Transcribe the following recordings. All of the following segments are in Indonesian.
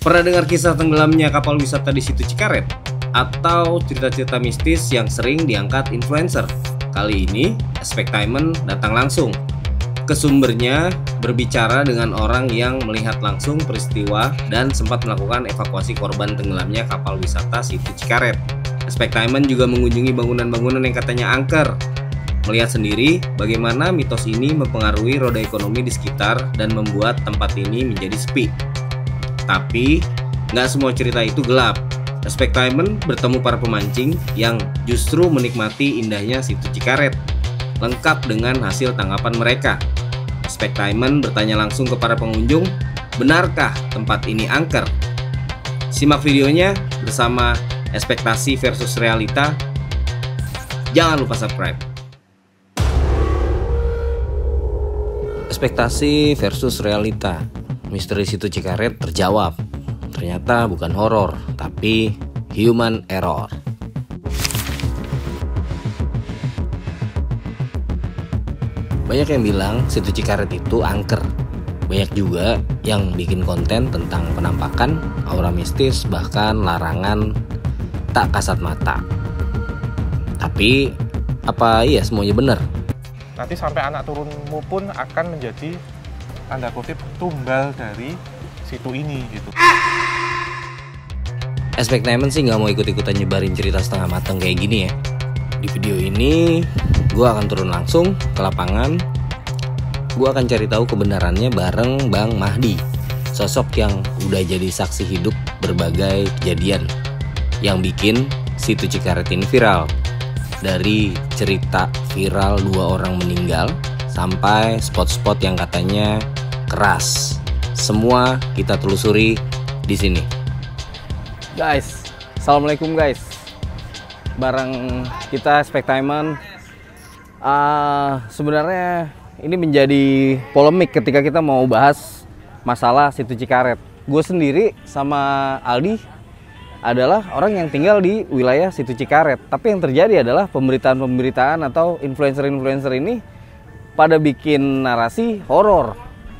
Pernah dengar kisah tenggelamnya kapal wisata di situ Cikaret? Atau cerita-cerita mistis yang sering diangkat influencer? Kali ini, Aspektainment datang langsung ke sumbernya, berbicara dengan orang yang melihat langsung peristiwa dan sempat melakukan evakuasi korban tenggelamnya kapal wisata situ Cikaret. Aspektainment juga mengunjungi bangunan-bangunan yang katanya angker, melihat sendiri bagaimana mitos ini mempengaruhi roda ekonomi di sekitar dan membuat tempat ini menjadi sepi. Tapi, nggak semua cerita itu gelap. Aspektainment bertemu para pemancing yang justru menikmati indahnya situ Cikaret, lengkap dengan hasil tangkapan mereka. Aspektainment bertanya langsung ke para pengunjung, benarkah tempat ini angker? Simak videonya bersama Ekspektasi versus Realita. Jangan lupa subscribe. Ekspektasi versus realita. Misteri situ Cikaret terjawab. Ternyata bukan horor, tapi human error. Banyak yang bilang situ Cikaret itu angker. Banyak juga yang bikin konten tentang penampakan, aura mistis, bahkan larangan tak kasat mata. Tapi apa iya semuanya benar? Nanti sampai anak turunmu pun akan menjadi tanda kutip tumbal dari situ ini gitu. Aspektainment sih nggak mau ikut-ikutan nyebarin cerita setengah mateng kayak gini ya. Di video ini gue akan turun langsung ke lapangan. Gue akan cari tahu kebenarannya bareng Bang Mahdi, sosok yang udah jadi saksi hidup berbagai kejadian yang bikin situ Cikaret ini viral. Dari cerita viral 2 orang meninggal sampai spot-spot yang katanya keras, semua kita telusuri di sini. Guys, assalamualaikum guys. Bareng kita Aspektainment. Sebenarnya ini menjadi polemik ketika kita mau bahas masalah situ Cikaret. Gue sendiri sama Aldi adalah orang yang tinggal di wilayah situ Cikaret. Tapi yang terjadi adalah pemberitaan-pemberitaan atau influencer-influencer ini pada bikin narasi horor.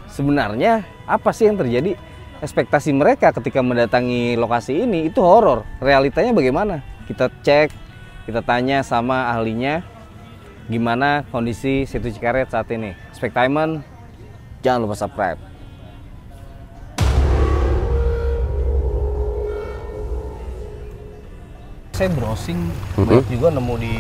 Sebenarnya apa sih yang terjadi? Ekspektasi mereka ketika mendatangi lokasi ini itu horor. Realitanya bagaimana? Kita cek, kita tanya sama ahlinya gimana kondisi situ Cikaret saat ini. Aspektainment, jangan lupa subscribe. Saya browsing banyak juga nemu di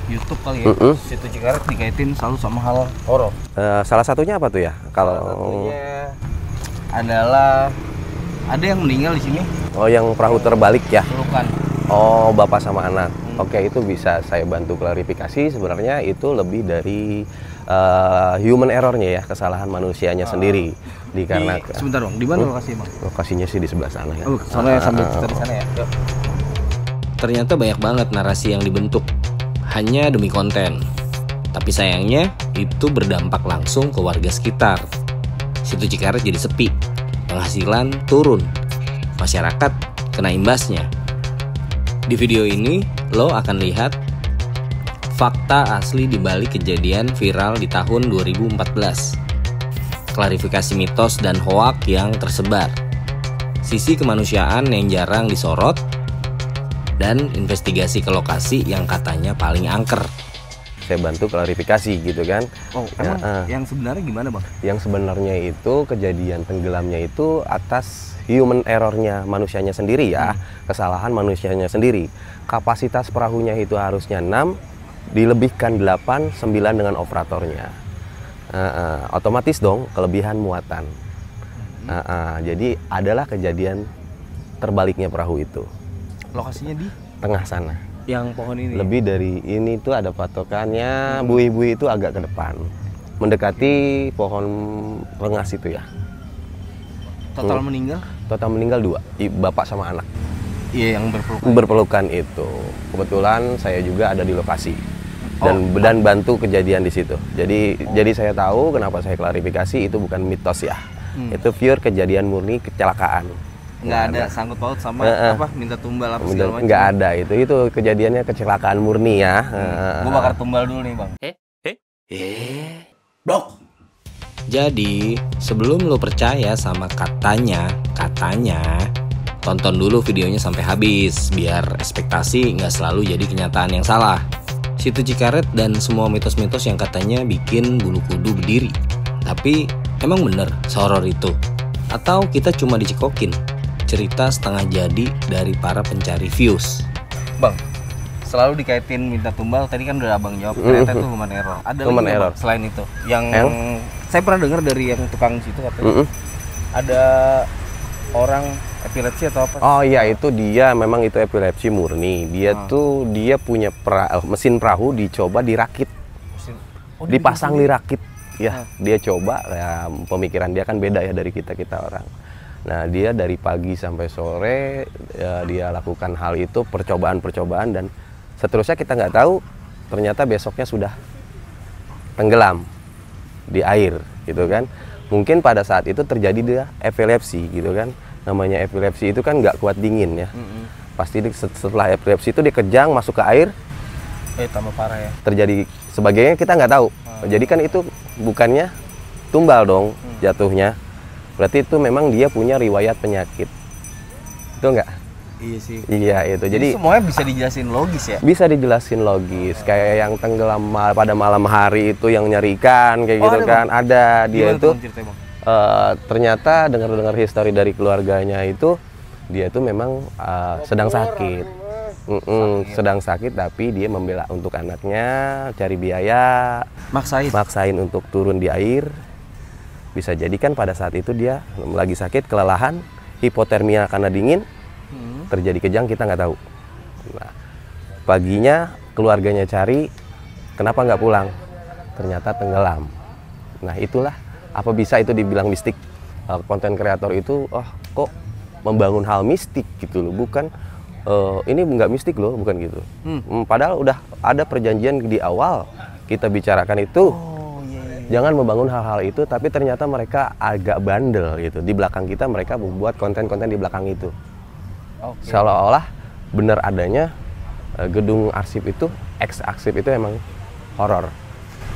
YouTube kali ya, situ Cikaret dikaitin selalu sama hal horor. Salah satunya apa tuh ya? Kalau satunya adalah ada yang meninggal di sini. oh, yang perahu terbalik ya? Pelukan. Oh, bapak sama anak. Oke, itu bisa saya bantu klarifikasi. Sebenarnya itu lebih dari human errornya ya, kesalahan manusianya sendiri. Dikarenakan. Sebentar dong, di mana lokasinya Bang? Lokasinya sih di sebelah sana ya. Oh, soalnya sambil kita di sana ya. Yuk. Ternyata banyak banget narasi yang dibentuk hanya demi konten. Tapi sayangnya itu berdampak langsung ke warga sekitar. Situ Cikaret jadi sepi, penghasilan turun, masyarakat kena imbasnya. Di video ini lo akan lihat fakta asli di balik kejadian viral di tahun 2014. Klarifikasi mitos dan hoak yang tersebar. Sisi kemanusiaan yang jarang disorot dan investigasi ke lokasi yang katanya paling angker. Saya bantu klarifikasi gitu kan. Oh, emang yang sebenarnya gimana Bang? Yang sebenarnya itu kejadian tenggelamnya itu atas human errornya manusianya sendiri ya, kesalahan manusianya sendiri. Kapasitas perahunya itu harusnya 6, dilebihkan 8, 9 dengan operatornya. Otomatis dong kelebihan muatan. Jadi adalah kejadian terbaliknya perahu itu. Lokasinya di Tengah sana. yang pohon ini. Lebih dari ini tuh ada patokannya, buih-buih itu agak ke depan. Mendekati pohon rengas itu ya. Total meninggal? Total meninggal 2, bapak sama anak. Iya, yang berpelukan. Berpelukan itu. Kebetulan saya juga ada di lokasi dan bantu kejadian di situ. Jadi saya tahu kenapa saya klarifikasi itu bukan mitos ya. Itu pure kejadian murni kecelakaan. Nggak ada sangkut paut sama apa minta tumbal apa segala macam. Nggak ada, itu kejadiannya kecelakaan murni ya. Gue bakar tumbal dulu nih Bang. Blok. Jadi sebelum lo percaya sama katanya Tonton dulu videonya sampai habis, biar ekspektasi nggak selalu jadi kenyataan yang salah. Situ Cikaret dan semua mitos-mitos yang katanya bikin bulu kudu berdiri. Tapi emang bener sehoror itu? Atau kita cuma dicekokin cerita setengah jadi dari para pencari views? Bang, selalu dikaitin minta tumbal, tadi kan udah abang jawab, ternyata itu human error. Ada Human lagi error. Bang, selain itu? Yang saya pernah dengar dari yang tukang situ katanya, ada orang epilepsi atau apa? Oh iya, itu dia memang itu epilepsi murni. Dia tuh dia punya mesin perahu dicoba dirakit. Dipasang dirakit. Ya, dia coba ya, pemikiran dia kan beda ya dari kita orang. Nah, dia dari pagi sampai sore ya, dia lakukan hal itu, percobaan dan seterusnya kita nggak tahu, ternyata besoknya sudah tenggelam di air gitu kan. Mungkin pada saat itu terjadi dia epilepsi gitu kan. Namanya epilepsi itu kan nggak kuat dingin ya. Pasti setelah epilepsi itu dia kejang masuk ke air. Tambah parah ya. Terjadi sebagainya kita nggak tahu. Jadi kan itu bukannya tumbal dong jatuhnya. Berarti itu memang dia punya riwayat penyakit. Itu enggak? Iya sih. Iya itu. Jadi semuanya bisa dijelasin logis ya? Bisa dijelasin logis. Kayak yang tenggelam pada malam hari itu yang nyari ikan kayak gitu kan. Ada dia itu. Ternyata dengar-dengar histori dari keluarganya itu dia itu memang sedang sakit. Sedang sakit tapi dia membela untuk anaknya, cari biaya, maksain untuk turun di air. Bisa jadi kan pada saat itu dia lagi sakit, kelelahan, hipotermia karena dingin, terjadi kejang, kita nggak tahu. Nah, paginya keluarganya cari, kenapa nggak pulang? Ternyata tenggelam. Nah itulah, apa bisa itu dibilang mistik? Konten kreator itu, kok membangun hal mistik gitu loh, bukan ini nggak mistik loh, bukan gitu. Padahal udah ada perjanjian di awal kita bicarakan itu. Jangan membangun hal-hal itu, tapi ternyata mereka agak bandel gitu. Di belakang kita mereka membuat konten-konten di belakang itu. Seolah-olah benar adanya gedung arsip itu, ex-arsip itu emang horor.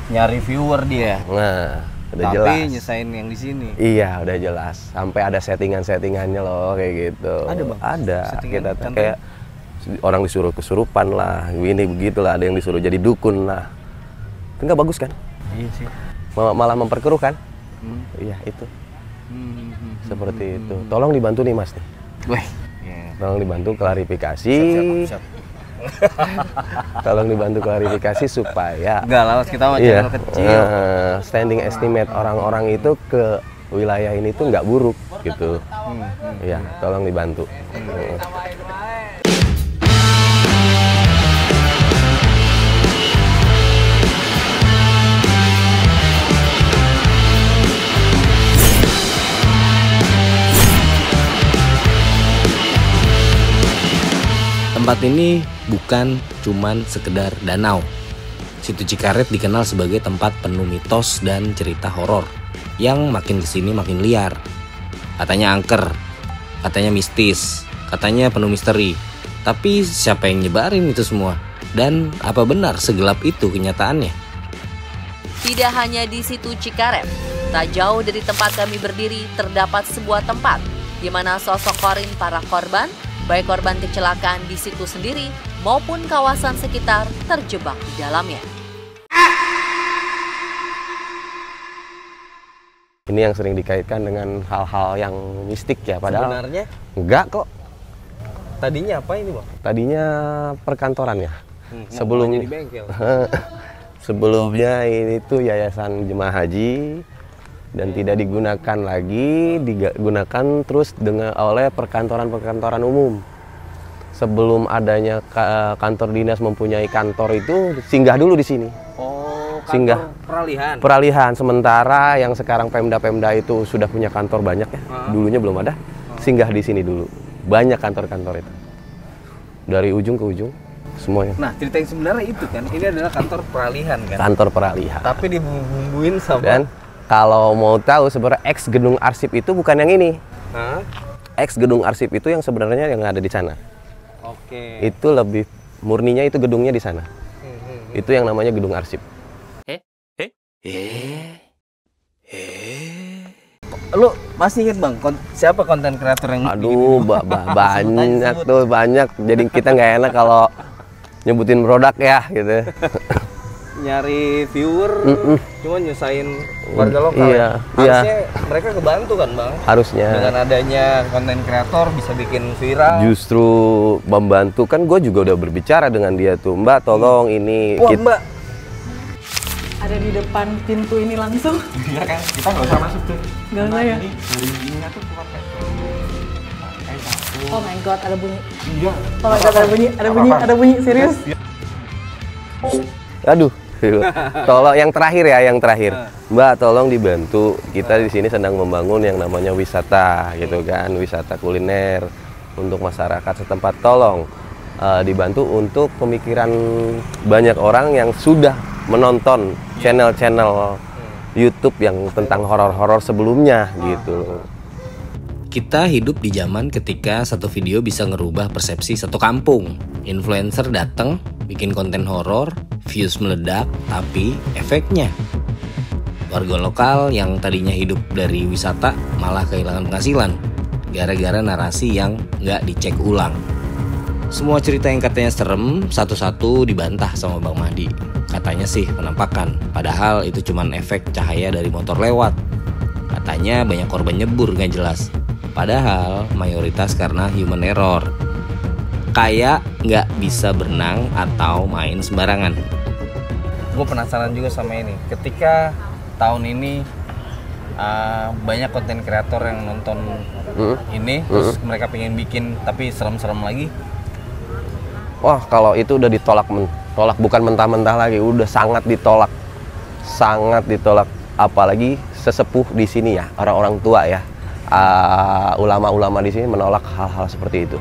Nyari viewer dia. Nah, udah tapi jelas. Tapi nyesain yang di sini. Iya, udah jelas. Sampai ada settingan-settingannya loh kayak gitu. Ada bang? Ada. Settingan Kita kayak orang disuruh kesurupan lah, ini begitulah. Ada yang disuruh jadi dukun lah. Itu nggak bagus kan? Iya sih. Malah memperkeruh kan? Iya itu. Seperti itu. Tolong dibantu nih mas nih. Tolong dibantu klarifikasi. Siap. Tolong dibantu klarifikasi supaya enggak lah, kita mah channel kecil. Standing estimate orang-orang itu ke wilayah ini tuh nggak buruk gitu. Ya, tolong dibantu. Tempat ini bukan cuman sekedar danau. Situ Cikaret dikenal sebagai tempat penuh mitos dan cerita horor yang makin kesini makin liar. Katanya angker, katanya mistis, katanya penuh misteri. Tapi siapa yang nyebarin itu semua? Dan apa benar segelap itu kenyataannya? Tidak hanya di Situ Cikaret, tak jauh dari tempat kami berdiri terdapat sebuah tempat di mana sosok Korin para korban, baik korban kecelakaan di situ sendiri maupun kawasan sekitar terjebak di dalamnya. Ini yang sering dikaitkan dengan hal-hal yang mistik ya, padahal sebenarnya enggak kok. Tadinya apa ini bang? Tadinya perkantoran ya. Sebelumnya di bengkel. Sebelumnya ini tuh yayasan jemaah haji dan tidak digunakan lagi, digunakan terus oleh perkantoran-perkantoran umum. Sebelum adanya kantor dinas mempunyai kantor itu singgah dulu di sini. Singgah peralihan. Sementara yang sekarang Pemda itu sudah punya kantor banyak ya. Dulunya belum ada. Singgah di sini dulu. Banyak kantor-kantor itu. Dari ujung ke ujung semuanya. Nah, cerita yang sebenarnya itu kan, ini adalah kantor peralihan kan. Kantor peralihan. Tapi dibumbuin sama. Dan kalau mau tahu sebenarnya ex gedung arsip itu bukan yang ini. Ex gedung arsip itu yang sebenarnya yang ada di sana. Itu lebih murninya itu gedungnya di sana. Itu yang namanya gedung Lu masih inget bang, siapa konten kreator yang Aduh, banyak tuh, banyak. Jadi kita nggak enak kalau nyebutin produk ya gitu. nyari viewer, cuma nyusahin warga lokal? Iya, harusnya mereka kebantu kan bang? Harusnya. Dengan adanya konten kreator bisa bikin viral. Justru membantu, kan gue juga udah berbicara dengan dia tuh, Mbak tolong ini. Wah Mbak, ada di depan pintu ini langsung. Iya kan, kita nggak usah masuk tuh. Nggak usah ya? Ini dari ininya tuh keluar kayak satu. Oh my god, ada bunyi. Iya. Oh my god, ada bunyi, serius. Aduh, tolong yang terakhir ya, yang terakhir. Mbak tolong dibantu, kita di sini sedang membangun yang namanya wisata gitu kan, wisata kuliner untuk masyarakat setempat. Tolong dibantu untuk pemikiran banyak orang yang sudah menonton channel-channel YouTube yang tentang horor-horor sebelumnya gitu. kita hidup di zaman ketika satu video bisa ngerubah persepsi satu kampung. Influencer datang, bikin konten horor, views meledak, tapi efeknya warga lokal yang tadinya hidup dari wisata malah kehilangan penghasilan gara-gara narasi yang nggak dicek ulang. Semua cerita yang katanya serem satu-satu dibantah sama Bang Mahdi. Katanya sih penampakan, padahal itu cuman efek cahaya dari motor lewat. Katanya banyak korban nyebur nggak jelas, padahal mayoritas karena human error. Kayak nggak bisa berenang atau main sembarangan. Gue penasaran juga sama ini. Ketika tahun ini banyak konten kreator yang nonton ini, terus mereka pengen bikin tapi serem-serem lagi. Wah, kalau itu udah ditolak, bukan mentah-mentah lagi, udah sangat ditolak, apalagi sesepuh di sini ya, orang-orang tua ya, ulama-ulama di sini menolak hal-hal seperti itu.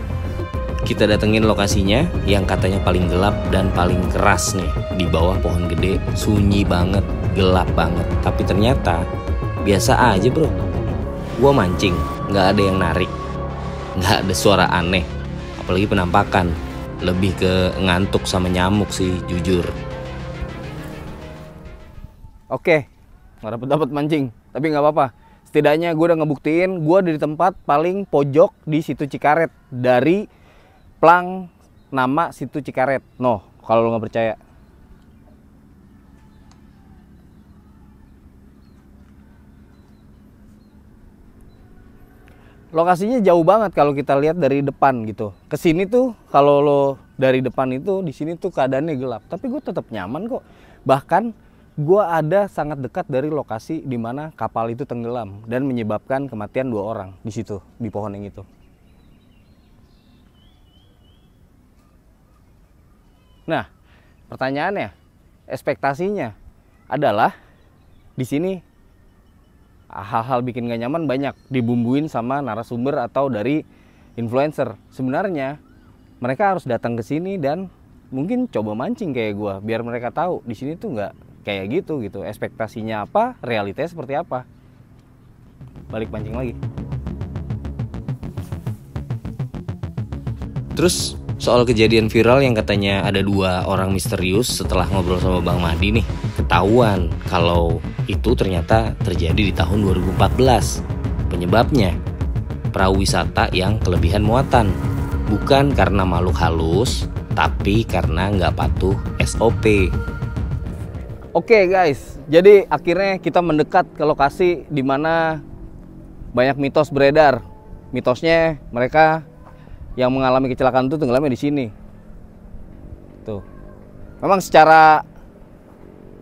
Kita datengin lokasinya yang katanya paling gelap dan paling keras nih, di bawah pohon gede, sunyi banget, gelap banget, tapi ternyata biasa aja bro. Gua mancing, nggak ada yang narik, nggak ada suara aneh, apalagi penampakan. Lebih ke ngantuk sama nyamuk sih jujur. Oke, nggak dapat mancing, tapi nggak apa-apa. Setidaknya gue udah ngebuktiin gue di tempat paling pojok di situ Cikaret dari plang nama situ Cikaret. Noh, kalau lo nggak percaya. Lokasinya jauh banget kalau kita lihat dari depan gitu. Kesini tuh kalau lo dari depan itu di sini tuh keadaannya gelap, tapi gue tetap nyaman kok. Bahkan gue ada sangat dekat dari lokasi di mana kapal itu tenggelam dan menyebabkan kematian 2 orang di situ, di pohon yang itu. Nah, pertanyaannya, ekspektasinya adalah di sini hal-hal bikin gak nyaman banyak dibumbuin sama narasumber atau dari influencer. Sebenarnya mereka harus datang ke sini dan mungkin coba mancing kayak gue, biar mereka tahu di sini tuh nggak kayak gitu. Ekspektasinya apa, realitanya seperti apa. Balik mancing lagi. Terus soal kejadian viral yang katanya ada 2 orang misterius, setelah ngobrol sama Bang Mahdi nih, ketahuan kalau itu ternyata terjadi di tahun 2014. Penyebabnya perahu wisata yang kelebihan muatan, bukan karena makhluk halus, tapi karena nggak patuh SOP. Oke guys, jadi akhirnya kita mendekat ke lokasi di mana banyak mitos beredar. Mitosnya mereka yang mengalami kecelakaan itu tenggelamnya di sini. Tuh. Memang secara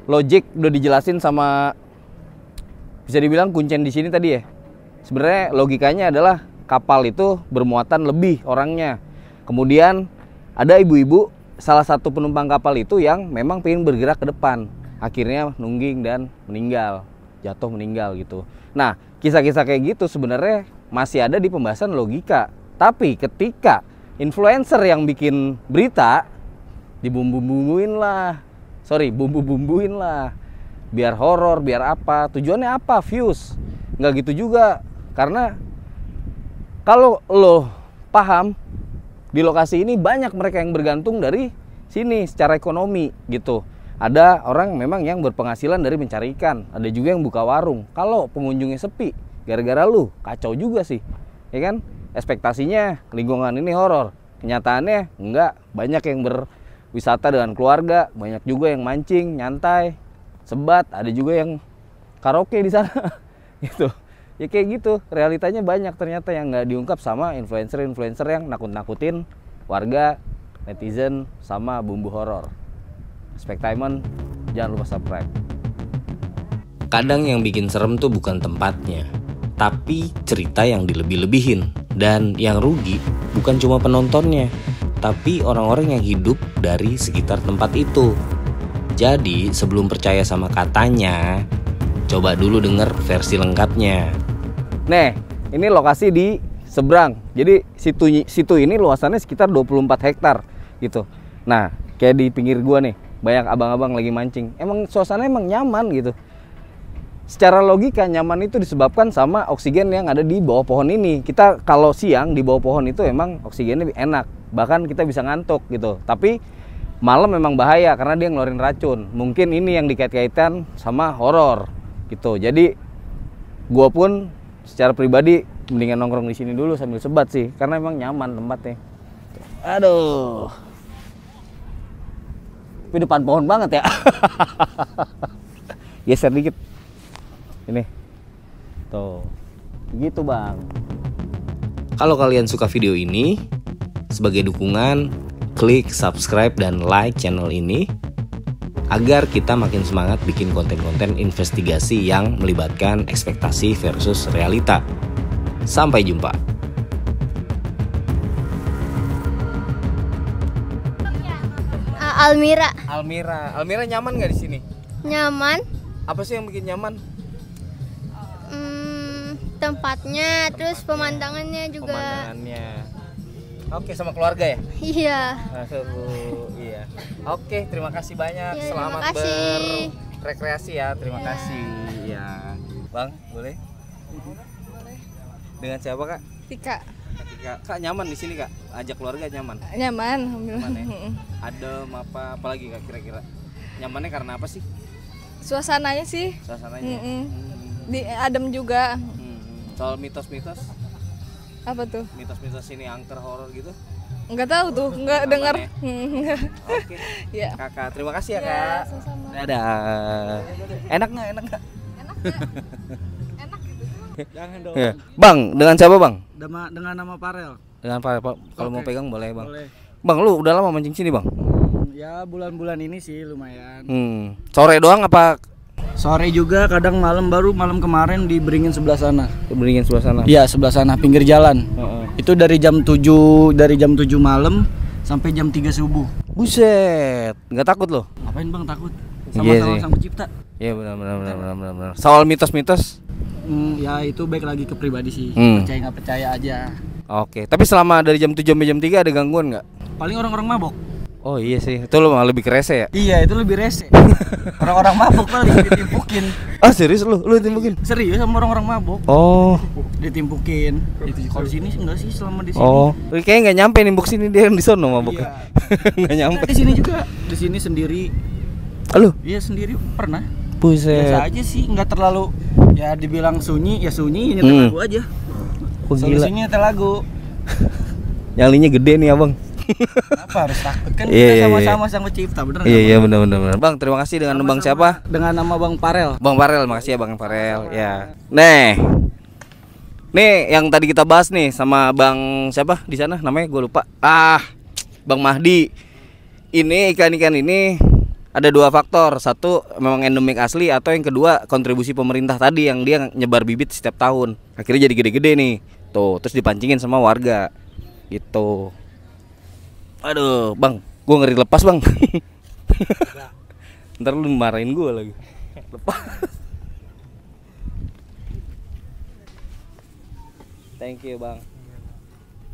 logik udah dijelasin sama, bisa dibilang kuncen di sini tadi ya. Sebenarnya logikanya adalah kapal itu bermuatan lebih orangnya. Kemudian ada ibu-ibu salah satu penumpang kapal itu yang memang pengen bergerak ke depan. Akhirnya nungging dan meninggal, jatuh meninggal gitu. Nah, kisah-kisah kayak gitu sebenarnya masih ada di pembahasan logika. Tapi ketika influencer yang bikin berita dibumbu-bumbuin lah, biar horor, biar apa, tujuannya apa? Views. Nggak gitu juga, karena kalau lo paham di lokasi ini banyak mereka yang bergantung dari sini secara ekonomi gitu. Ada orang memang yang berpenghasilan dari mencari ikan, ada juga yang buka warung. Kalau pengunjungnya sepi, gara-gara lu kacau juga sih, ya kan? Ekspektasinya lingkungan ini horor, kenyataannya enggak. Banyak yang berwisata dengan keluarga, banyak juga yang mancing, nyantai, sebat, ada juga yang karaoke di sana, gitu. Ya kayak gitu, realitanya banyak ternyata yang nggak diungkap sama influencer-influencer yang nakut-nakutin warga, netizen, sama bumbu horor. Aspektainment, jangan lupa subscribe. Kadang yang bikin serem tuh bukan tempatnya, tapi cerita yang dilebih-lebihin. Dan yang rugi bukan cuma penontonnya, tapi orang-orang yang hidup dari sekitar tempat itu. Jadi sebelum percaya sama katanya, coba dulu denger versi lengkapnya. Nih, ini lokasi di seberang. Jadi situ ini luasannya sekitar 24 hektar gitu. Nah, kayak di pinggir gua nih, banyak abang-abang lagi mancing. Emang suasana emang nyaman gitu. Secara logika nyaman itu disebabkan sama oksigen yang ada di bawah pohon ini. Kita kalau siang di bawah pohon itu emang oksigennya enak, bahkan kita bisa ngantuk gitu. Tapi malam memang bahaya karena dia ngeluarin racun. Mungkin ini yang dikait-kaitan sama horor gitu. Jadi gua pun secara pribadi mendingan nongkrong di sini dulu sambil sebat sih, karena emang nyaman tempatnya. Aduh. Tapi depan pohon banget ya. Geser dikit. Ini. Tuh. Gitu, Bang. Kalau kalian suka video ini, sebagai dukungan, klik subscribe dan like channel ini agar kita makin semangat bikin konten-konten investigasi yang melibatkan ekspektasi versus realita. Sampai jumpa. Almira. Almira nyaman nggak di sini? Nyaman. Apa sih yang bikin nyaman? Tempatnya, terus pemandangannya juga. Pemandangannya. Oke, sama keluarga ya? Iya. Iya. Oke, terima kasih banyak. Ya, Selamat terima kasih. berrekreasi ya. Terima kasih. Ya. Bang, boleh? Dengan siapa, Kak? Tika. Kak nyaman di sini, Kak? Ajak keluarga nyaman? Nyaman, Nyaman ya? Adem apa lagi Kak kira-kira? Nyamannya karena apa sih? Suasananya sih. Suasananya. Di adem juga. Soal mitos-mitos? Apa tuh? Mitos-mitos ini angker horor gitu? Enggak tahu tuh, enggak Aman dengar. ya? Oke. Ya. Kakak, terima kasih ya, Ya, Kak. sama-sama. Dadah. Enak nggak? Enak gitu. Jangan dong. Ya. Bang, dengan siapa, Bang? Dengan nama Farel. Dengan Pak. Kalau mau Oke. pegang boleh, Bang. Boleh. Bang, lu udah lama mancing sini, Bang? Ya bulan-bulan ini sih lumayan. Sore doang apa Sore juga, kadang malam, baru malam kemarin di Beringin sebelah sana. beringin sebelah sana? Iya, sebelah sana pinggir jalan. Itu dari jam 7 malam sampai jam 3 subuh. Buset, nggak takut loh? Ngapain Bang takut? Iya Sama-sama sih. Sang Pencipta. Iya benar. Soal mitos-mitos? Ya itu baik lagi ke pribadi sih. Hmm. Percaya nggak percaya aja. Oke, tapi selama dari jam 7 sampai jam 3 ada gangguan nggak? Paling orang-orang mabok. Oh iya sih, itu lo malah lebih kerese ya? Iya, itu lebih rese. Orang-orang mabok paling ditimpukin. Ah serius lu timpukin? Serius sama orang-orang mabok. Oh. Ditimpukin. Itu kalau di sini sih enggak sih, selama di sini. Oh, kayaknya nggak nyampe nimbuk sini, dia yang di sono mabuknya. Iya. Nggak nyampe. Di sini juga. Di sini sendiri. Halo? Iya sendiri pernah. Buset. Biasa aja sih, nggak terlalu ya dibilang sunyi, ya sunyi, nyetel lagu aja. Oh, gila. Solusinya nyetel lagu. Nyalinya gede nih abang. Kenapa harus takut kan? Iya, Kita iya, sama-sama sang pencipta, bener nggak, Iya Bang? benar. Bang, terima kasih dengan Bang siapa? Dengan nama Bang Farel. Bang Farel, makasih ya Bang Farel. Ya. Nih yang tadi kita bahas nih sama Bang siapa di sana namanya gue lupa. Bang Mahdi. Ini ikan-ikan ini ada dua faktor. Satu memang endemik asli, atau yang kedua kontribusi pemerintah tadi yang dia nyebar bibit setiap tahun. Akhirnya jadi gede-gede nih. Tuh, terus dipancingin sama warga. Gitu. Aduh, Bang, gue ngeri lepas, Bang. Ntar lu marahin gue lagi. Lepas. Thank you, Bang.